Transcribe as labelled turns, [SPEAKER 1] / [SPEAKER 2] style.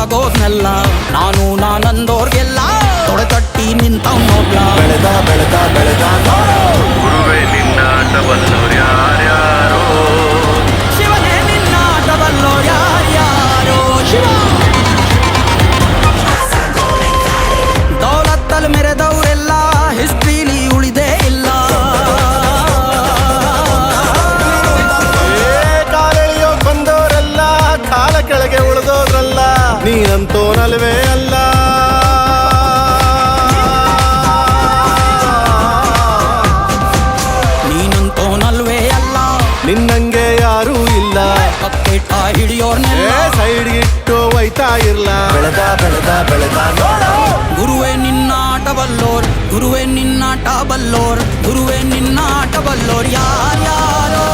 [SPEAKER 1] ಬೇಕಾಗೋದ್ನೆಲ್ಲ ನಾನು ನಾನಂದೋರ್ಗೆಲ್ಲ ತೊಡೆ ತಟ್ಟಿ ನಿಂತವ್ ನೋಡ್ಲ.
[SPEAKER 2] ಬೆಳೆದ ಬೆಳೆದ ಬೆಳೆದ
[SPEAKER 3] ಗುರುವೇ ನಿನ್ನಾಟ ಬಲ್ಲೋರು ಯಾರ್ಯಾರೋ,
[SPEAKER 1] ಶಿವನೇ ನಿನ್ನಾಟ ಬಲ್ಲೋರ್ ಯಾರ್ಯಾರೋ. ಶಿವ ದೌಲತ್ತಲ್ ಮೆರೆದವರೆಲ್ಲ ಹಿಸ್ಟ್ರಿಲಿ ಉಳಿದೇ ಇಲ್ಲ.
[SPEAKER 2] ಕಾಲೆಳೆಯೋ ಬಂದವರೆಲ್ಲ ಕಾಲ ಕೆಳಗೆ ಉಳಿದೋದ್ರಲ್ಲ, ನೀನಂತೂ ನಲ್ವೇ ಅಲ್ಲ.
[SPEAKER 1] ನೀನಂತೋನಲ್ವೇ ಅಲ್ಲ,
[SPEAKER 2] ನಿನ್ನಂಗೆ ಯಾರೂ ಇಲ್ಲ.
[SPEAKER 1] ಕಪ್ಪೇಟ ಹಿಡಿಯೋರ್ನೆಲ್ಲ
[SPEAKER 2] ಸೈಡ್ ಇಟ್ಟು ಒಯ್ತಾ ಇರ್ಲ. ಬೆಳೆದ ಬೆಳೆದ ಬೆಳೆದ
[SPEAKER 1] ಗುರುವೇ ನಿನ್ನಾಟ ಬಲ್ಲೋರ್, ಗುರುವೇ ನಿನ್ನಾಟ ಬಲ್ಲೋರ್, ಗುರುವೇ ನಿನ್ನಾಟ ಬಲ್ಲೋರ್ ಯಾರ್ಯಾರೋ.